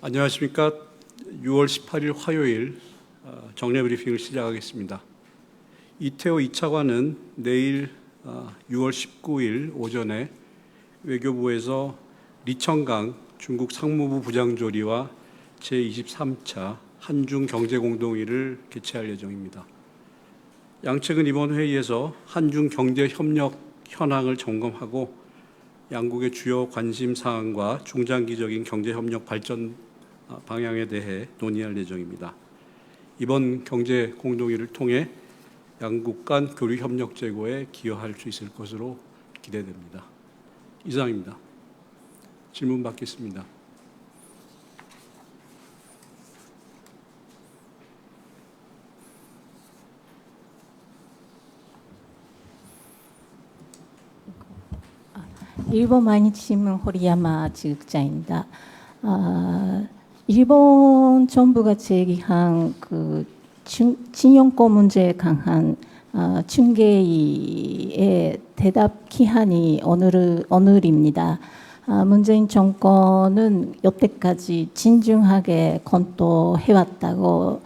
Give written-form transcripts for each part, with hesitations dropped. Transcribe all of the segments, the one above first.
안녕하십니까. 6월 18일 화요일 정례 브리핑을 시작하겠습니다. 이태호 2차관은 내일 6월 19일 오전에 외교부에서 리청강 중국 상무부 부장조리와 제23차 한중 경제공동회의를 개최할 예정입니다. 양측은 이번 회의에서 한중 경제협력 현황을 점검하고 양국의 주요 관심 사항과 중장기적인 경제협력 발전 방향에 대해 논의할 예정입니다. 이번 경제 공동회의를 통해 양국 간 교류 협력 제고에 기여할 수 있을 것으로 기대됩니다. 이상입니다. 질문 받겠습니다. 일본 마이니치신문 호리야마 지극자입니다. 일본 정부가 제기한 진영권 문제에 관한 춘계위의 대답 기한이 오늘입니다. 문재인 정권은 여태까지 진중하게 검토해왔다고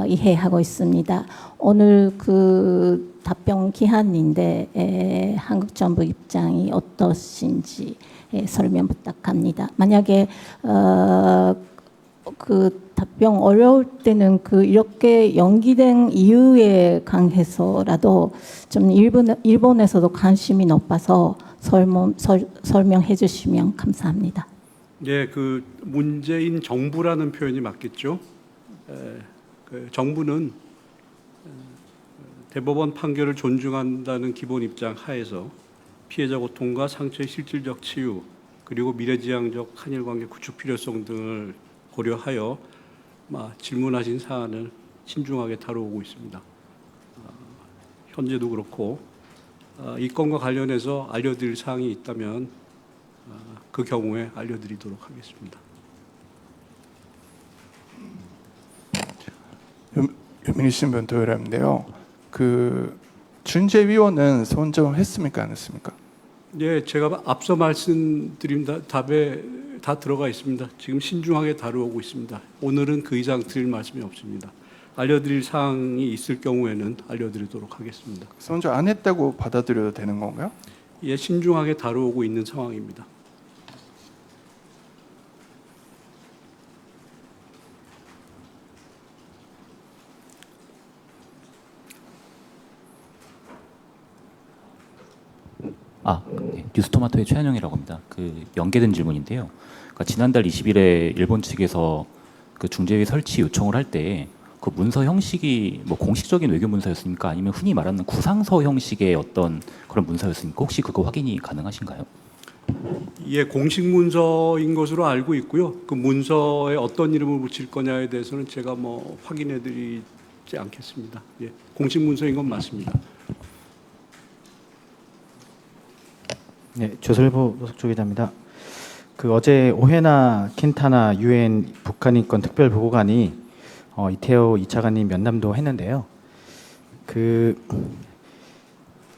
이해하고 있습니다. 오늘 그 답변 기한인데 한국 정부 입장이 어떠신지 설명 부탁합니다. 만약에 그 답변 어려울 때는 이렇게 연기된 이유에 관해서라도 좀 일본에서도 관심이 높아서 설명해 주시면 감사합니다. 네, 그 문재인 정부라는 표현이 맞겠죠. 정부는 대법원 판결을 존중한다는 기본 입장 하에서 피해자 고통과 상처의 실질적 치유 그리고 미래지향적 한일 관계 구축 필요성 등을 고려하여 질문하신 사안을 신중하게 다루고 있습니다. 현재도 그렇고 이 건과 관련해서 알려드릴 사항이 있다면 그 경우에 알려드리도록 하겠습니다. 요미리신문 도요라인데요. 준재위원은 선정했습니까, 안 했습니까? 네, 제가 앞서 말씀드린 답에 다 들어가 있습니다. 지금 신중하게 다루고 있습니다. 오늘은 그 이상 드릴 말씀이 없습니다. 알려드릴 사항이 있을 경우에는 알려드리도록 하겠습니다. 선정 안 했다고 받아들여도 되는 건가요? 예, 신중하게 다루고 있는 상황입니다. 네. 뉴스토마토의 최한영이라고 합니다. 연계된 질문인데요. 그러니까 지난달 20일에 일본 측에서 중재위 설치 요청을 할 때 그 문서 형식이 공식적인 외교 문서였습니까? 아니면 흔히 말하는 구상서 형식의 어떤 그런 문서였습니까? 혹시 그거 확인이 가능하신가요? 예, 공식 문서인 것으로 알고 있고요. 그 문서에 어떤 이름을 붙일 거냐에 대해서는 제가 확인해드리지 않겠습니다. 예, 공식 문서인 건 맞습니다. 네, 조선일보 노석조 기자입니다. 어제 오헤나 킨타나 유엔 북한 인권 특별 보고관이 이태호 2차관님 면담도 했는데요.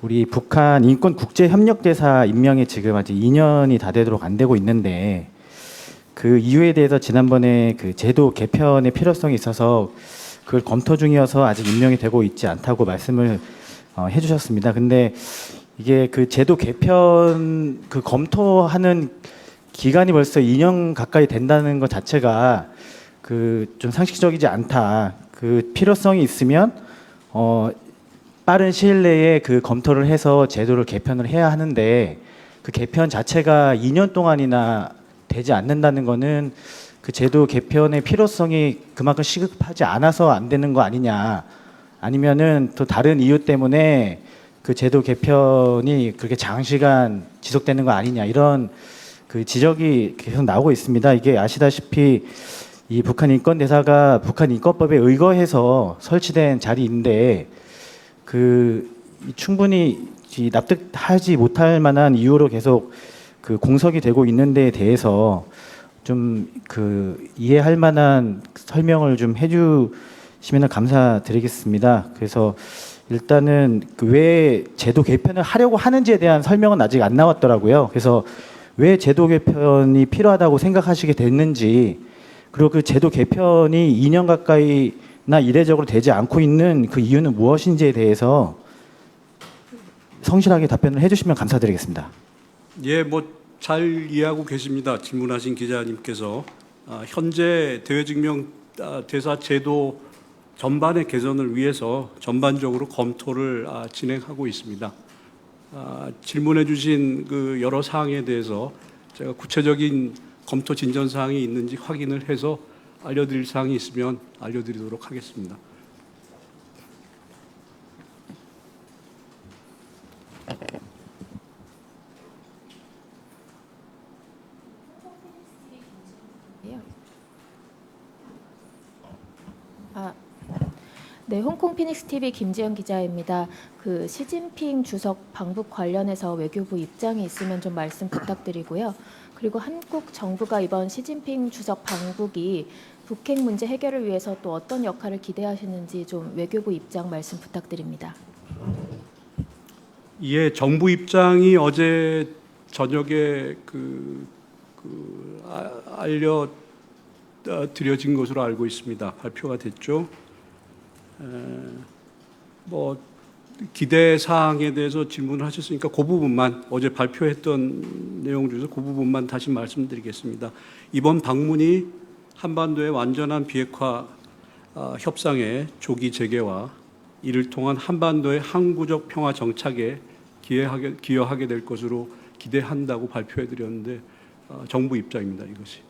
우리 북한 인권 국제 협력 대사 임명이 지금 아직 2년이 다 되도록 안 되고 있는데 그 이유에 대해서 지난번에 제도 개편의 필요성이 있어서 그걸 검토 중이어서 아직 임명이 되고 있지 않다고 말씀을 해주셨습니다. 근데 이게 제도 개편 검토하는 기간이 벌써 2년 가까이 된다는 것 자체가 좀 상식적이지 않다. 필요성이 있으면 빠른 시일 내에 검토를 해서 제도를 개편을 해야 하는데 그 개편 자체가 2년 동안이나 되지 않는다는 거는 제도 개편의 필요성이 그만큼 시급하지 않아서 안 되는 거 아니냐. 아니면은 또 다른 이유 때문에 제도 개편이 그렇게 장시간 지속되는 거 아니냐 이런 지적이 계속 나오고 있습니다. 이게 아시다시피 이 북한 인권 대사가 북한 인권법에 의거해서 설치된 자리인데 충분히 납득하지 못할 만한 이유로 계속 공석이 되고 있는 데에 대해서 좀 이해할 만한 설명을 좀 해주시면 감사드리겠습니다. 그래서 일단은 왜 제도 개편을 하려고 하는지에 대한 설명은 아직 안 나왔더라고요. 그래서 왜 제도 개편이 필요하다고 생각하시게 됐는지 그리고 그 제도 개편이 2년 가까이나 이례적으로 되지 않고 있는 그 이유는 무엇인지에 대해서 성실하게 답변을 해주시면 감사드리겠습니다. 예, 뭐 잘 이해하고 계십니다. 질문하신 기자님께서 현재 대외증명 대사 제도 전반의 개선을 위해서 전반적으로 검토를 진행하고 있습니다. 질문해 주신 그 여러 사항에 대해서 제가 구체적인 검토 진전 사항이 있는지 확인을 해서 알려드릴 사항이 있으면 알려드리도록 하겠습니다. 네, 홍콩 피닉스 TV 김지연 기자입니다. 그 시진핑 주석 방북 관련해서 외교부 입장이 있으면 좀 말씀 부탁드리고요. 그리고 한국 정부가 이번 시진핑 주석 방북이 북핵 문제 해결을 위해서 또 어떤 역할을 기대하시는지 좀 외교부 입장 말씀 부탁드립니다. 예, 정부 입장이 어제 저녁에 알려드려진 것으로 알고 있습니다. 발표가 됐죠. 뭐 기대 사항에 대해서 질문을 하셨으니까 그 부분만 어제 발표했던 내용 중에서 그 부분만 다시 말씀드리겠습니다. 이번 방문이 한반도의 완전한 비핵화 협상의 조기 재개와 이를 통한 한반도의 항구적 평화 정착에 기여하게 될 것으로 기대한다고 발표해드렸는데 정부 입장입니다. 이것이.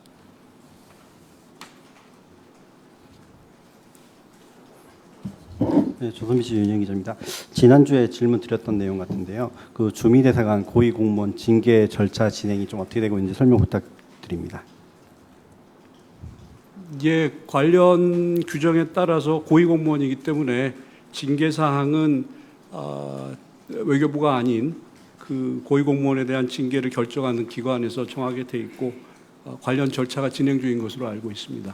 네, 조선비씨 윤영 기자입니다. 지난주에 질문 드렸던 내용 같은데요. 그 주미대사관 고위공무원 징계 절차 진행이 좀 어떻게 되고 있는지 설명 부탁드립니다. 예, 관련 규정에 따라서 고위공무원이기 때문에 징계 사항은 외교부가 아닌 그 고위공무원에 대한 징계를 결정하는 기관에서 정하게 돼 있고 관련 절차가 진행 중인 것으로 알고 있습니다.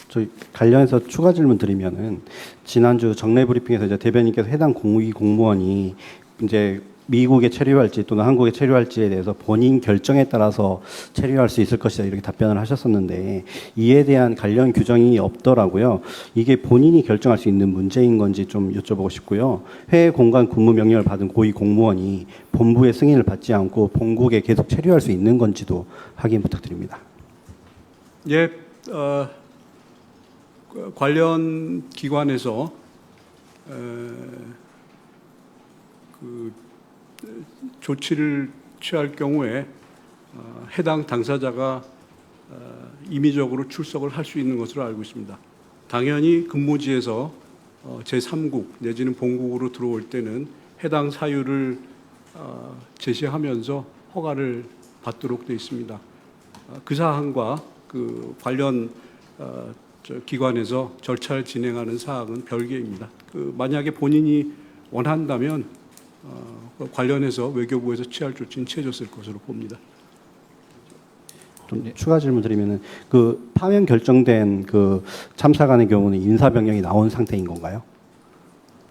저희 관련해서 추가 질문 드리면은 지난주 정례 브리핑에서 이제 대변인께서 해당 고위공무원이 이제 미국에 체류할지 또는 한국에 체류할지에 대해서 본인 결정에 따라서 체류할 수 있을 것이다 이렇게 답변을 하셨었는데 이에 대한 관련 규정이 없더라고요. 이게 본인이 결정할 수 있는 문제인 건지 좀 여쭤보고 싶고요. 해외 공간 근무 명령을 받은 고위 공무원이 본부의 승인을 받지 않고 본국에 계속 체류할 수 있는 건지도 확인 부탁드립니다. 예, 관련 기관에서 그 조치를 취할 경우에 해당 당사자가 임의적으로 출석을 할 수 있는 것으로 알고 있습니다. 당연히 근무지에서 제3국 내지는 본국으로 들어올 때는 해당 사유를 제시하면서 허가를 받도록 되어 있습니다. 그 사항과 그 관련 기관에서 절차를 진행하는 사항은 별개입니다. 만약에 본인이 원한다면 관련해서 외교부에서 취할 조치는 취해졌을 것으로 봅니다. 좀 추가 질문 드리면은 그 파면 결정된 그 참사관의 경우는 인사 변경이 나온 상태인 건가요?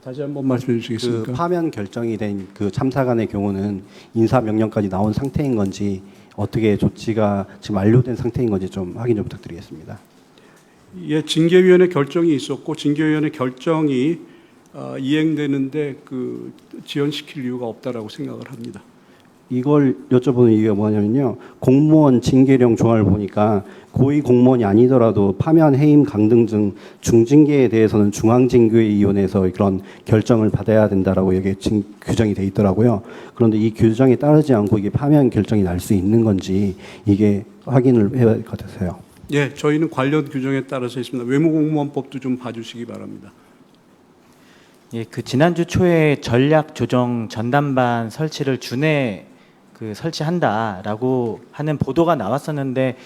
다시 한번 말씀해 주시겠습니까? 그 파면 결정이 된 그 참사관의 경우는 인사 명령까지 나온 상태인 건지 어떻게 조치가 지금 완료된 상태인 건지 좀 확인 좀 부탁드리겠습니다. 예, 징계위원회 결정이 있었고 징계위원회 결정이 이행되는데 그 지연시킬 이유가 없다라고 생각을 합니다. 이걸 여쭤보는 이유가 뭐냐면요. 공무원 징계령 조항을 보니까 고위 공무원이 아니더라도 파면, 해임, 강등 등 중징계에 대해서는 중앙징계위원회에서 그런 결정을 받아야 된다라고 여기 규정이 돼 있더라고요. 그런데 이 규정에 따르지 않고 이게 파면 결정이 날 수 있는 건지 이게 확인을 해야 할 것 같아서요. 예, 저희는 관련 규정에 따라서 있습니다. 외무공무원법도 좀 봐주시기 바랍니다. 예, 그 지난주 초에 전략 조정 전담반 설치를 준해 설치한다라고 하는 보도가 나왔었는데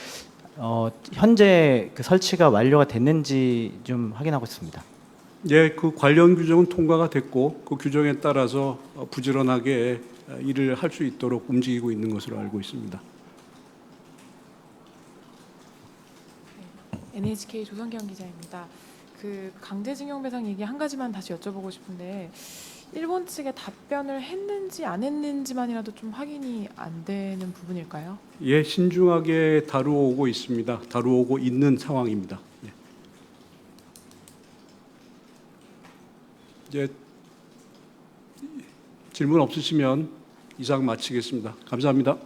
현재 그 설치가 완료가 됐는지 좀 확인하고 있습니다. 예, 그 관련 규정은 통과가 됐고 그 규정에 따라서 부지런하게 일을 할 수 있도록 움직이고 있는 것으로 알고 있습니다. NHK 조선경 기자입니다. 그 강제징용 배상 얘기 한 가지만 다시 여쭤보고 싶은데 일본 측에 답변을 했는지 안 했는지만이라도 좀 확인이 안 되는 부분일까요? 예, 신중하게 다루고 있습니다. 다루고 있는 상황입니다. 예. 이제 질문 없으시면 이상 마치겠습니다. 감사합니다.